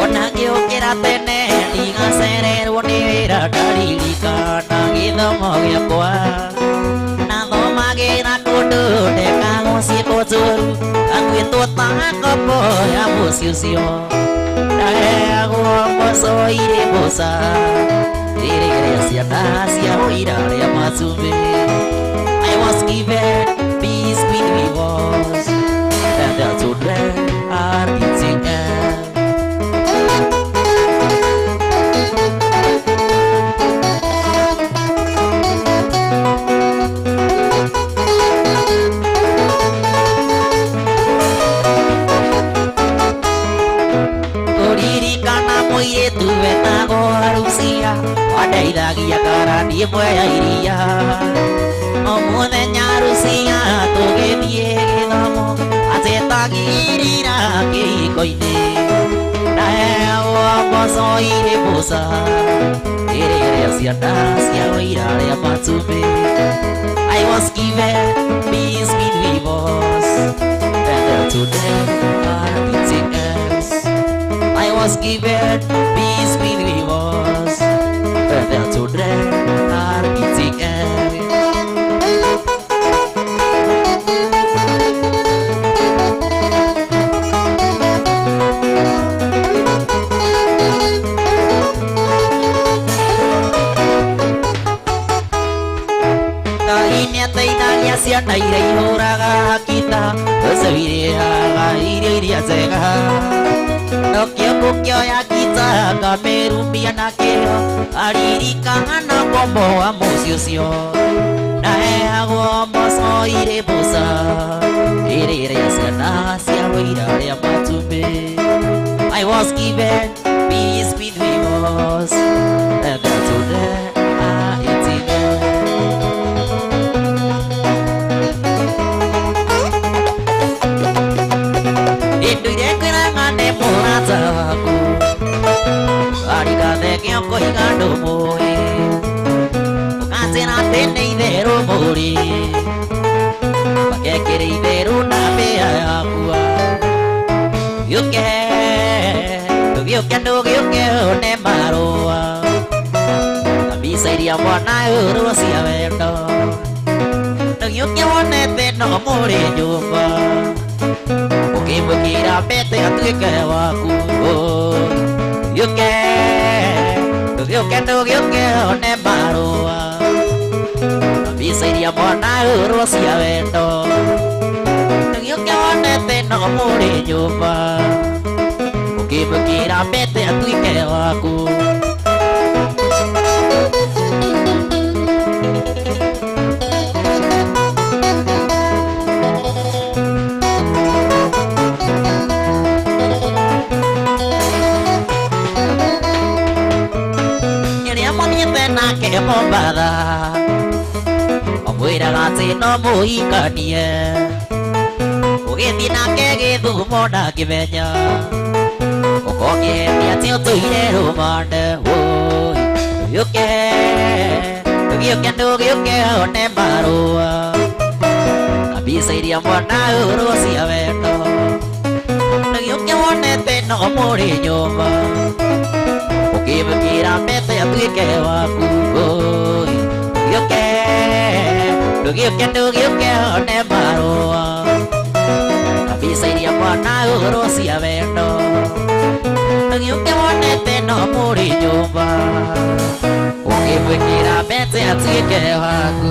ona ngĩũkĩra tene ndigacererwo nĩ wĩra ndaririkana gĩthomo gĩakwa nathomagĩra kũndũ ndekagũciĩ kũnjũru ngakuĩtwo ta ngombo ya mũciĩ ũcio ndaheagwo mboco irĩ mboca irĩrĩa ciana cia ũira rĩa matumbĩ I was given peace with rivers and the children are eating mũirĩtu wetagwo Arucia wandeithagia karani ĩmwe ya iria o mũthenya Arucia tũgĩthiĩ gĩthomo atetagĩrĩra kĩhiko-inĩ ndaheagwo mboco irĩ mboca irĩrĩa ciana cia ũira rĩa matumbĩ I was given peace with rivers and the children are eating us I was given peace with rivers and the children are eating us Nĩateithagia ciana iria ihũraga kita ũcio irĩaga irio iria njega no kĩongo kĩoya kita ngamĩrumia na kĩo aririkana ngombo wa mũciĩ ũcio ndaheagwo mboco irĩ mboca irĩrĩa ciana cia ũira rĩa matumbĩ I was given peace with rivers and the children are eating Zaku Arigate kioko igando moe Ukatena tene idero mori Pakekere idero na bea yakua Yuke Yuke one maroa Kabisa iria mwana uro siya vendo Yuke one teno mori nyumba Ukimukira pete atuike waku Yuke ndugiuke one marua bisairia mwana urwo cia wendo ndugiuke wonete no muri nyumba ukimukira mbete atuike waku nake Mombatha omwiraga atĩ no mũhikanie ũgĩthiĩ nake Gĩthumo ndangĩmenya ũkongĩhenia atĩ ũtũire rũmande ndũgĩũke one marũa mbica iria mwana ũrwo cia wendo ndũgĩũke wonete no mũrĩ nyũmba ukimukira mbete atuike waku ndugiuke one marũa mbica iria mwana ũrwo cia wendo ndugiuke wonete no mũrĩ nyũmba ukimukira mbete atuike waku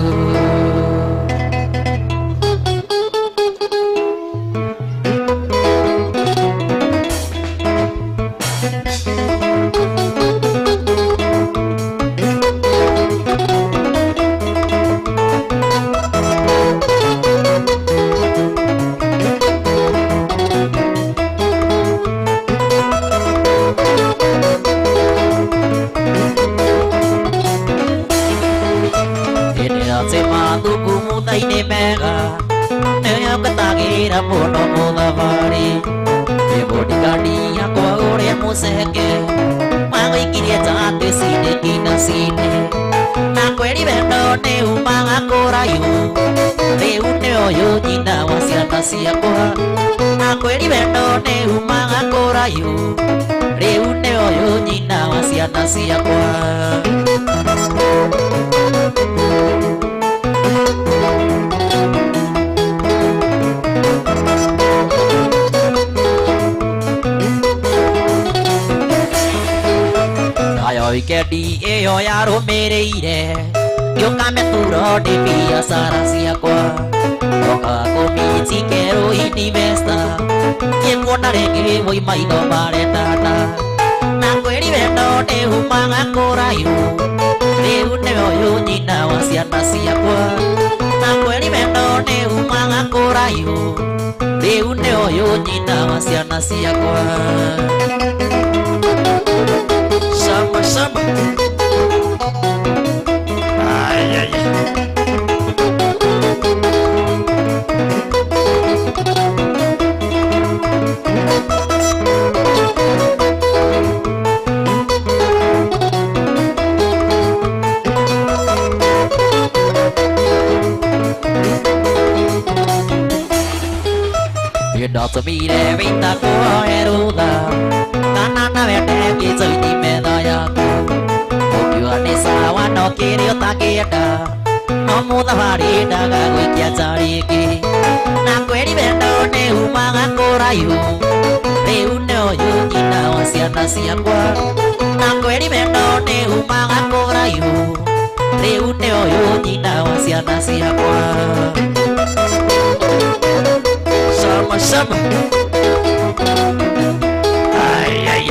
muthaini mega nĩyo ngatagira mũno mũthabarĩ ĩbũndigani yakwa ũrĩa mũceke magũikirie tatĩ cindĩ nginya cindĩ na kweri wendo nĩ umaga kũraihu rĩu nĩ ũyũ nyina wa ciana ciakwa na kweri wendo nĩ umaga kũraihu rĩu nĩ ũyũ nyina wa ciana ciakwa wikendi ĩyo yarũmĩrĩire ngĩũka mĩturo ndĩ biacara ciakwa ngoka kũmiti kerũ investor ngĩkuona rĩngĩ mũimaitho marendana na kweri wendo nĩ umaga kũraihu rĩu nĩ ũyũ nyina wa ciana ciakwa na kweri wendo nĩ umaga kũraihu rĩu nĩ ũyũ nyina wa ciana ciakwa sama ay ay Tumire vita kuoeruda kanana wende gĩcoini metha yaku ũkiuga nĩ sawa no kĩrĩa ũtakĩenda no mũthabarĩ ndaga gũikia nja rĩngĩ na kweri wendo nĩ umaga kũraihu rĩu nĩ ũyũ nyina wa ciana ciakwa na kweri wendo nĩ umaga kũraihu rĩu nĩ ũyũ nyina wa ciana ciakwa sama ay ay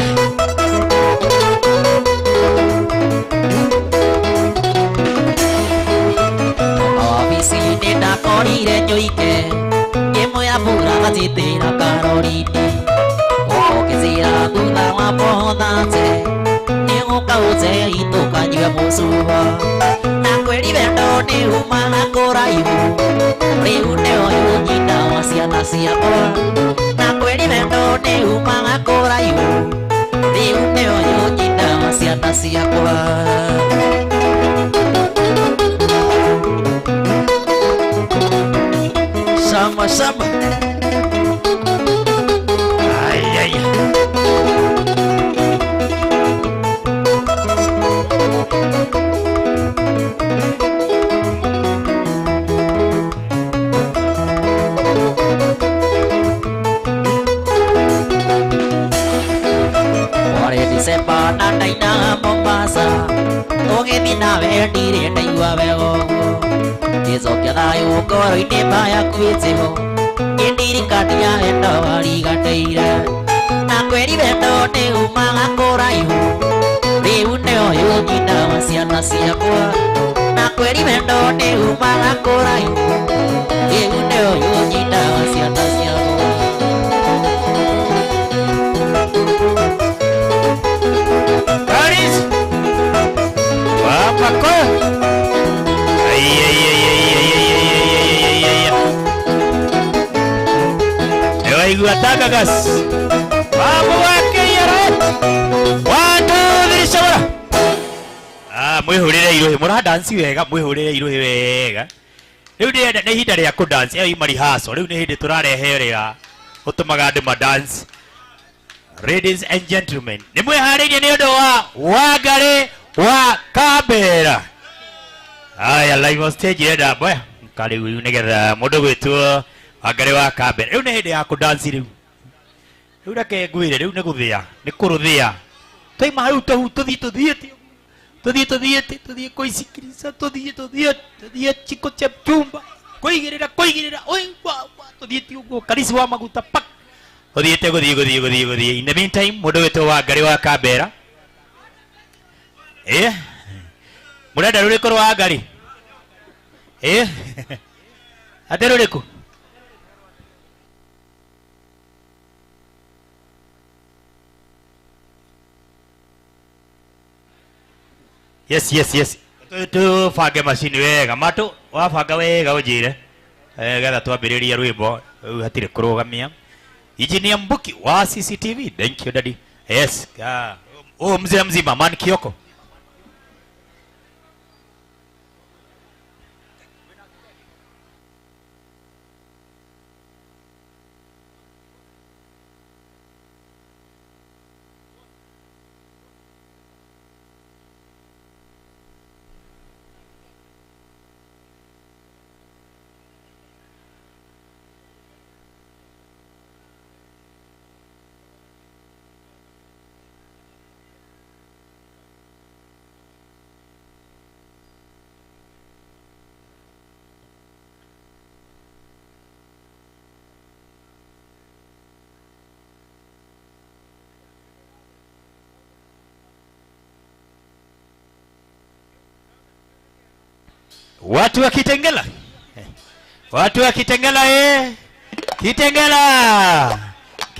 ofisini ndakorire nyũike ngĩmwĩambura gacitĩra karorini ũkĩcira thutha wa bothate nĩgũka ũte itũkanyue mũcuba na kweri wendo nĩ umaga kũraihu rĩu nĩ ũyũ nyina wa ciana ciakwa na kweri wendo nĩ umaga kũraihu rĩu nĩ ũyũ nyina wa ciana ciakwa sama ay ay na ndaina Mombasa Ogethi nawe ndire ndaigua wego Nicokia thayo ngoro-inĩ maya kuĩte ho Nĩndirikania wendo wariganĩire Na kweri wendo nĩ umaga kũraihu Rĩu nĩ ũyũ nyina wa ciana ciakwa Na kweri wendo nĩ umaga kũraihu Rĩu nĩ ũyũ nyina wa ciana ciakwa Tagagas Mambo wake yara Watu dhirishabara Mwihurire iruhi Mura dansi wega Mwihurire iruhi wega Riu ni hinda ria ku dance Eo imari haso Riu ni hindi turareherera Utumaga andu ma dance Ladies and gentlemen Ni mwiharirie ni undu wa Wangari wa Kambera Aya live on stage yenda boya Kari uyu nigetha mundu gwitwo Wangari wa Kambera riu ni hindi ya ku dance riu riu reke ngwire riu ni guthia ni kuruthia twaima hau tuthie kuisikiriza tuthie chiko cha chumba kuigirira oi tuthie uguo karisi wa maguta pak tuthiete guthie in the meantime mundu witwo Wangari wa Kambera murenda ruriku rwa Wangari ate ruriku Yes. Tu fange machine wega matu wabanga wega unjire getha twambiriria rwimbo hatire kurugamia Engineer Mbuki wa CCTV thank you daddy yes mzee mzima man Kioko Watu wa Kitengela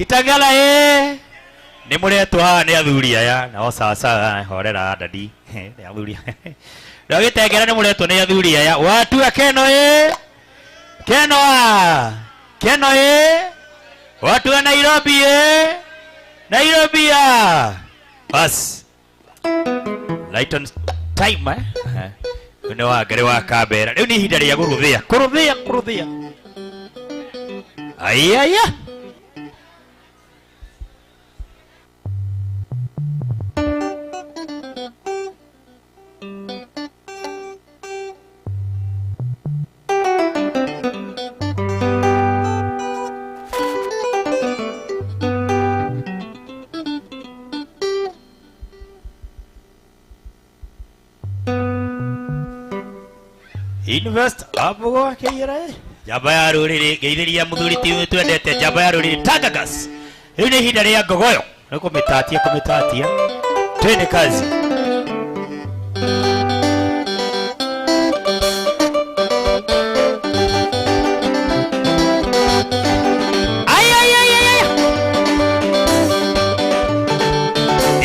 Kitengela ni muretwo haha ni athuri aya nao sasa horera dadi ni athuri na Kitengela ni muretwo ni athuri aya watu wa Keno watu wa Nairobi bas light on time Ni Wangari wa Kambera riu ni hinda ria kuruthia ayaya Invest abugo kiyira jaba ya ruriri geithiriria muthuri ti twendete jaba ya ruriri Tagagas riu ni hinda ria ngogoyo ni kumitatia twende kazi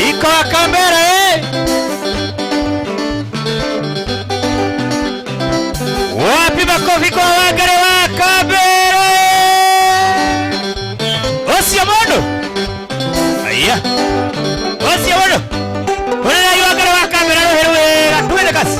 iko Kambera Makofi kwa Wangari wa Kambera Osia mono Aya Osia mono Wangari wa Kambera Heruwe Tuwele kasi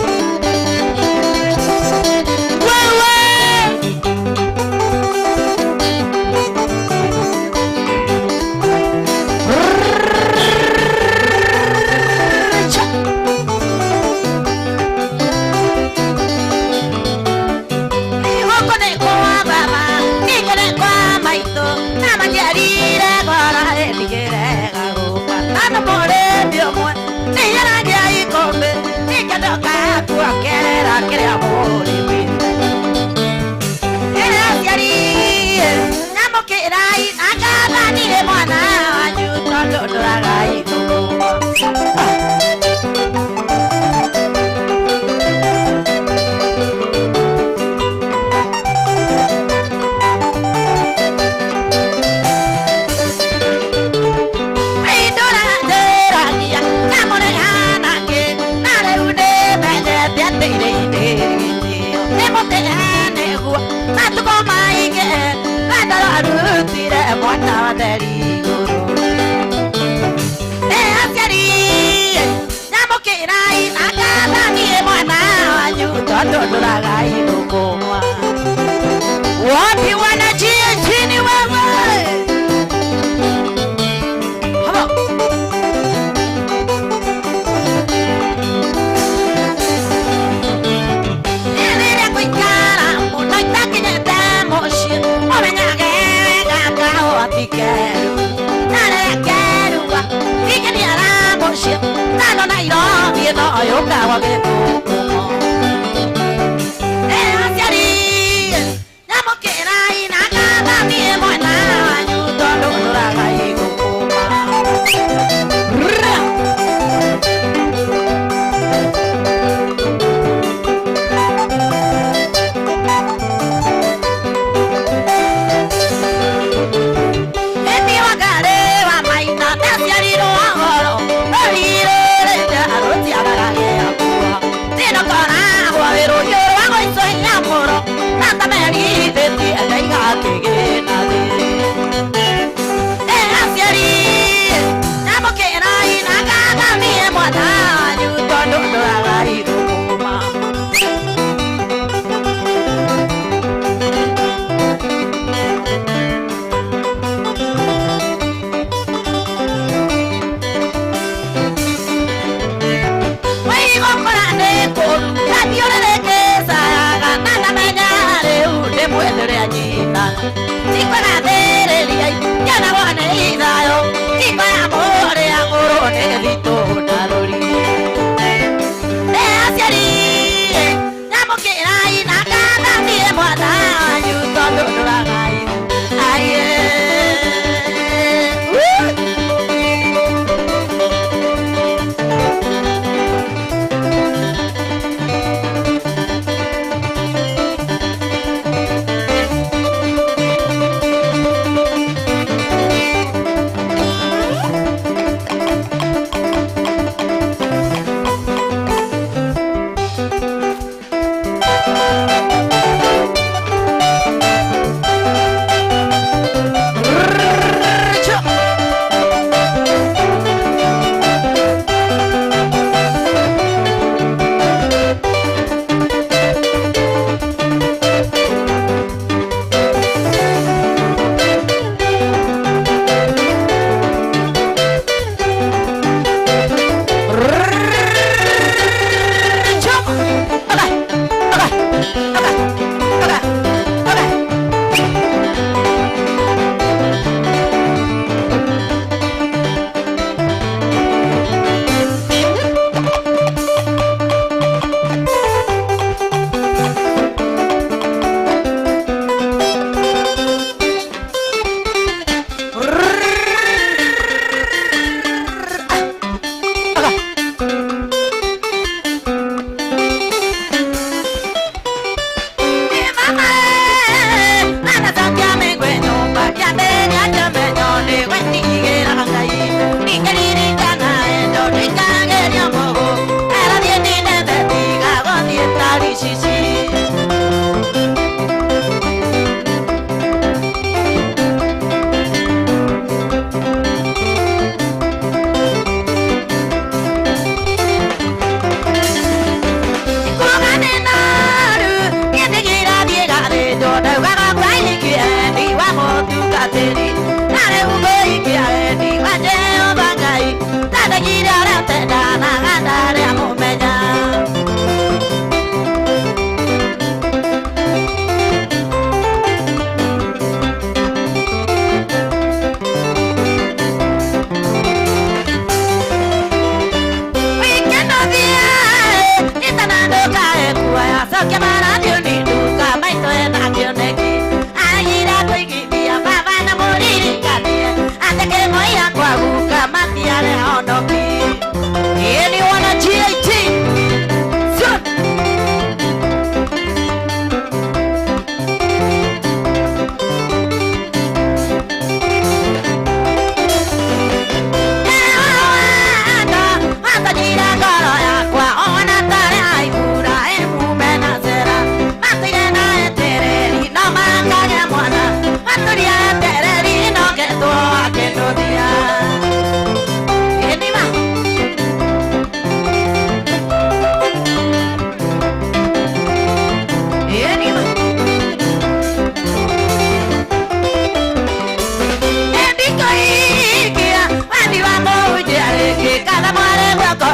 mwana more biomwe niyara ya ikombe nikadoka kuakerera kere amore bi era yari namokerai akaba nire mwana wanyu tondo ragai mwana dari guru asiari namokerai akaba nire mwana wanyu tondo ragai nukoma wapi wanajia chini wewe haba nene kuikara munaitaki nyata moshi omenyage Quero, nada quero, fica de aramoshi, tá no Nairobi, no eu cago que tu. Asiari, na moqueira e na casa minha mãe na ajuda no ragai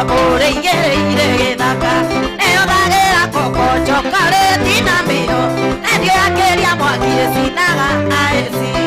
Ore yere ire daka Eo bagera koko chokare dinamiro Nadie quería morir sin nada a decir